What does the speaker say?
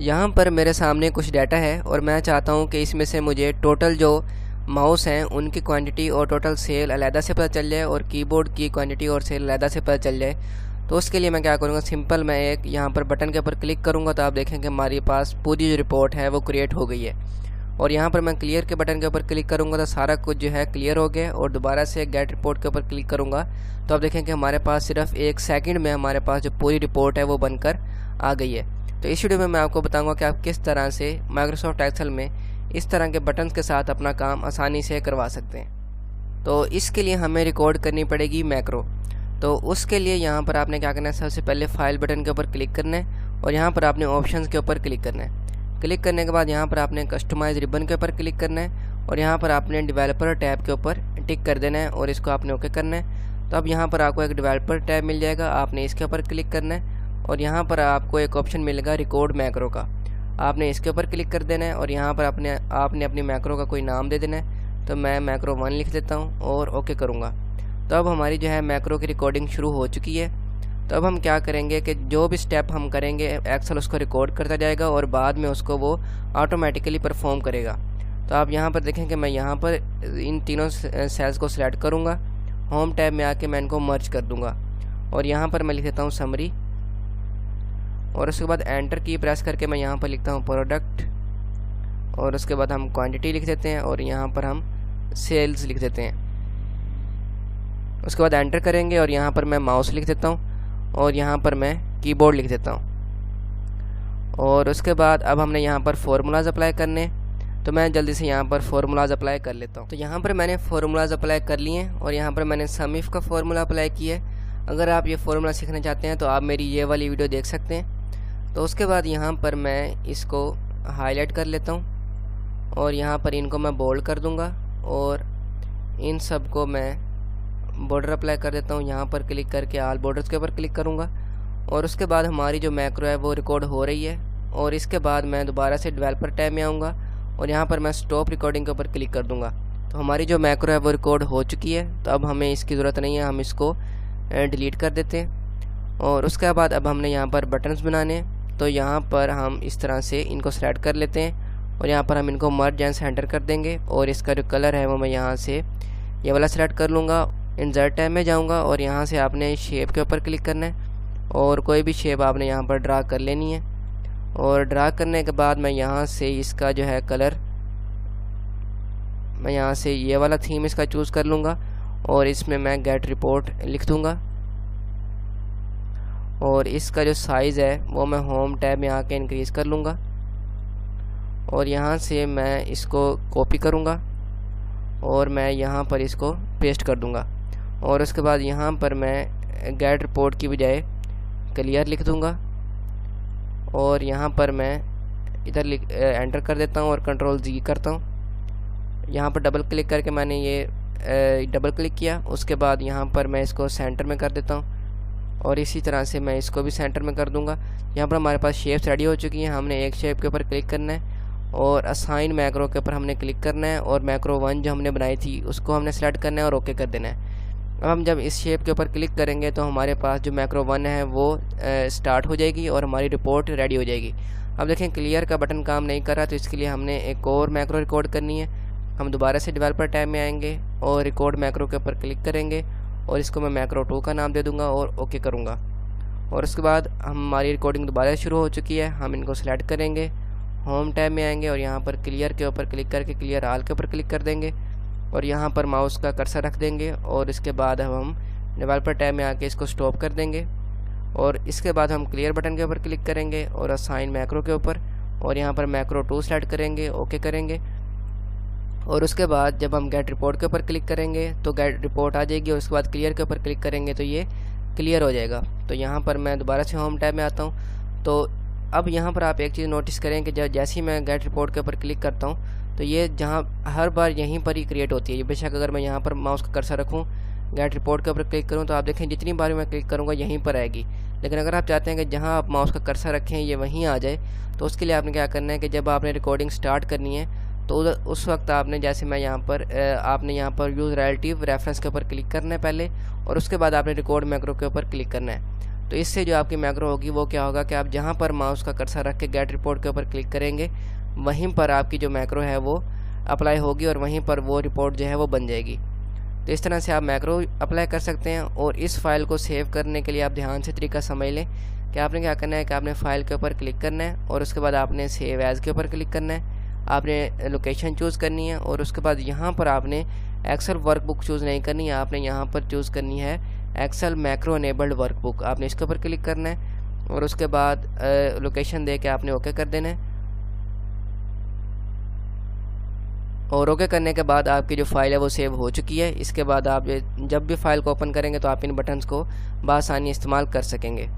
यहाँ पर मेरे सामने कुछ डाटा है और मैं चाहता हूँ कि इसमें से मुझे टोटल जो माउस हैं उनकी क्वांटिटी और टोटल सेल अलहदा से पता चल जाए और कीबोर्ड की क्वांटिटी और सेल अलहदा से पता चल जाए। तो उसके लिए मैं क्या करूँगा, सिंपल मैं एक यहाँ पर बटन के ऊपर क्लिक करूँगा तो आप देखेंगे हमारे पास पूरी जो रिपोर्ट है वो क्रिएट हो गई है। और यहाँ पर मैं क्लियर के बटन के ऊपर क्लिक करूँगा तो सारा कुछ जो है क्लियर हो गया। और दोबारा से गेट रिपोर्ट के ऊपर क्लिक करूँगा तो आप देखेंगे हमारे पास सिर्फ 1 सेकंड में हमारे पास जो पूरी रिपोर्ट है वो बनकर आ गई है। तो इस वीडियो में मैं आपको बताऊंगा कि आप किस तरह से माइक्रोसॉफ्ट एक्सेल में इस तरह के बटन्स के साथ अपना काम आसानी से करवा सकते हैं। तो इसके लिए हमें रिकॉर्ड करनी पड़ेगी मैक्रो। तो उसके लिए यहाँ पर आपने क्या करना है, सबसे पहले फाइल बटन के ऊपर क्लिक करना है और यहाँ पर आपने ऑप्शंस के ऊपर क्लिक करना है। क्लिक करने के बाद यहाँ पर आपने कस्टमाइज रिबन के ऊपर क्लिक करना है और यहाँ पर आपने डेवलपर टैब के ऊपर टिक कर देना है और इसको आपने ओके करना है। तो अब यहाँ पर आपको एक डेवलपर टैब मिल जाएगा, आपने इसके ऊपर क्लिक करना है और यहाँ पर आपको एक ऑप्शन मिलेगा रिकॉर्ड मैक्रो का, आपने इसके ऊपर क्लिक कर देना है और यहाँ पर आपने अपनी मैक्रो का कोई नाम दे देना है। तो मैं मैक्रो 1 लिख देता हूँ और ओके करूँगा। तो अब हमारी जो है मैक्रो की रिकॉर्डिंग शुरू हो चुकी है। तो अब हम क्या करेंगे कि जो भी स्टेप हम करेंगे एक्सेल उसको रिकॉर्ड करता जाएगा और बाद में उसको वो ऑटोमेटिकली परफॉर्म करेगा। तो आप यहाँ पर देखें कि मैं यहाँ पर इन तीनों सेल्स को सिलेक्ट करूँगा, होम टैब में आके मैं इनको मर्ज कर दूँगा और यहाँ पर मैं लिख देता हूँ समरी और उसके बाद एंटर की प्रेस करके मैं यहाँ पर लिखता हूँ प्रोडक्ट और उसके बाद हम क्वांटिटी लिख देते हैं और यहाँ पर हम सेल्स लिख देते हैं। उसके बाद एंटर करेंगे और यहाँ पर मैं माउस लिख देता हूँ और यहाँ पर मैं कीबोर्ड लिख देता हूँ। और उसके बाद अब हमने यहाँ पर फार्मूलाज अप्लाई करने, तो मैं जल्दी से यहाँ पर फार्मूलाज अप्लाई कर लेता हूँ। तो यहाँ पर मैंने फार्मूलाज अप्लाई कर लिए हैं और यहाँ पर मैंने सम इफ का फार्मूला अप्लाई किया है। अगर आप ये फार्मूला सीखना चाहते हैं तो आप मेरी ये वाली वीडियो देख सकते हैं। तो उसके बाद यहाँ पर मैं इसको हाईलाइट कर लेता हूँ और यहाँ पर इनको मैं बोल्ड कर दूँगा और इन सब को मैं बॉर्डर अप्लाई कर देता हूँ। यहाँ पर क्लिक करके ऑल बॉर्डर्स के ऊपर क्लिक करूँगा और उसके बाद हमारी जो मैक्रो है वो रिकॉर्ड हो रही है। और इसके बाद मैं दोबारा से डेवलपर टैब में आऊँगा और यहाँ पर मैं स्टॉप रिकॉर्डिंग के ऊपर क्लिक कर दूँगा। तो हमारी जो मैक्रो है वो रिकॉर्ड हो चुकी है। तो अब हमें इसकी ज़रूरत नहीं है, हम इसको डिलीट कर देते हैं। और उसके बाद अब हमने यहाँ पर बटन्स बनाने हैं। तो यहाँ पर हम इस तरह से इनको सेलेक्ट कर लेते हैं और यहाँ पर हम इनको मर्ज एंड सेंटर कर देंगे और इसका जो कलर है वो मैं यहाँ से ये वाला सेलेक्ट कर लूँगा। इंसर्ट टैब में जाऊँगा और यहाँ से आपने शेप के ऊपर क्लिक करना है और कोई भी शेप आपने यहाँ पर ड्रा कर लेनी है। और ड्रा करने के बाद मैं यहाँ से इसका जो है कलर, मैं यहाँ से ये वाला थीम इसका चूज़ कर लूँगा और इसमें मैं गेट रिपोर्ट लिख दूँगा। और इसका जो साइज़ है वो मैं होम टैब में आके इंक्रीज़ कर लूँगा और यहाँ से मैं इसको कॉपी करूँगा और मैं यहाँ पर इसको पेस्ट कर दूँगा। और उसके बाद यहाँ पर मैं गेट रिपोर्ट की बजाय क्लियर लिख दूँगा और यहाँ पर मैं इधर एंटर कर देता हूँ और कंट्रोल जी करता हूँ। यहाँ पर डबल क्लिक करके मैंने ये डबल क्लिक किया, उसके बाद यहाँ पर मैं इसको सेंटर में कर देता हूँ और इसी तरह से मैं इसको भी सेंटर में कर दूंगा। यहाँ पर हमारे पास शेप्स रेडी हो चुकी हैं। हमने एक शेप के ऊपर क्लिक करना है और असाइन मैक्रो के ऊपर हमने क्लिक करना है और मैक्रो 1 जो हमने बनाई थी उसको हमने सेलेक्ट करना है और ओके कर देना है। अब हम जब इस शेप के ऊपर क्लिक करेंगे तो हमारे पास जो मैक्रो 1 है वो स्टार्ट हो जाएगी और हमारी रिपोर्ट रेडी हो जाएगी। अब देखें क्लियर का बटन काम नहीं कर रहा, तो इसके लिए हमने एक और मैक्रो रिकॉर्ड करनी है। हम दोबारा से डेवलपर टैब में आएंगे और रिकॉर्ड मैक्रो के ऊपर क्लिक करेंगे और इसको मैं मैक्रो 2 का नाम दे दूंगा और ओके करूंगा। और उसके बाद हमारी रिकॉर्डिंग दोबारा शुरू हो चुकी है। हम इनको सेलेक्ट करेंगे, होम टैब में आएंगे और यहाँ पर क्लियर के ऊपर क्लिक करके क्लियर ऑल के ऊपर क्लिक कर देंगे और यहाँ पर माउस का कर्सर रख देंगे और इसके बाद हम डेवलपर टैब में आके इसको स्टॉप कर देंगे। और इसके बाद हम क्लियर बटन के ऊपर क्लिक करेंगे और असाइन मैक्रो के ऊपर और यहाँ पर मैक्रो 2 सेलेक्ट करेंगे, ओके करेंगे। और उसके बाद जब हम गेट रिपोर्ट के ऊपर क्लिक करेंगे तो गेट रिपोर्ट आ जाएगी और उसके बाद क्लियर के ऊपर क्लिक करेंगे तो ये क्लियर हो जाएगा। तो यहाँ पर मैं दोबारा से होम टैब में आता हूँ। तो अब यहाँ पर आप एक चीज़ नोटिस करें कि जब जैसे ही मैं गेट रिपोर्ट के ऊपर क्लिक करता हूँ तो ये जहाँ हर बार यहीं पर ही क्रिएट होती है। बेशक अगर मैं यहाँ पर माउस का कर्सर रखूँ, गेट रिपोर्ट के ऊपर क्लिक करूँ तो आप देखें जितनी बार मैं क्लिक करूँगा यहीं पर आएगी। लेकिन अगर आप चाहते हैं कि जहाँ आप माउस का कर्सर रखें ये वहीं आ जाए, तो उसके लिए आपने क्या करना है कि जब आपने रिकॉर्डिंग स्टार्ट करनी है तो उस वक्त आपने, जैसे मैं यहाँ पर आपने यहाँ पर यूज़ रिलेटिव रेफरेंस के ऊपर क्लिक करना है पहले और उसके बाद आपने रिकॉर्ड मैक्रो के ऊपर क्लिक करना है। तो इससे जो आपकी मैक्रो होगी वो क्या होगा कि आप जहाँ पर माउस का कर्सर रख के गेट रिपोर्ट के ऊपर क्लिक करेंगे वहीं पर आपकी जो मैक्रो है वो अप्लाई होगी और वहीं पर वो रिपोर्ट जो है वो बन जाएगी। तो इस तरह से आप मैक्रो अप्लाई कर सकते हैं। और इस फाइल को सेव करने के लिए आप ध्यान से तरीका समझ लें कि आपने क्या करना है कि आपने फ़ाइल के ऊपर क्लिक करना है और उसके बाद आपने सेव एज़ के ऊपर क्लिक करना है। आपने लोकेशन चूज़ करनी है और उसके बाद यहाँ पर आपने एक्सेल वर्कबुक चूज़ नहीं करनी है, आपने यहाँ पर चूज़ करनी है एक्सेल मैक्रो इनेबल्ड वर्कबुक। आपने इसके ऊपर क्लिक करना है और उसके बाद लोकेशन दे के आपने ओके कर देना है। और ओके करने के बाद आपकी जो फ़ाइल है वो सेव हो चुकी है। इसके बाद आप जब भी फ़ाइल को ओपन करेंगे तो आप इन बटन्स को बआसानी इस्तेमाल कर सकेंगे।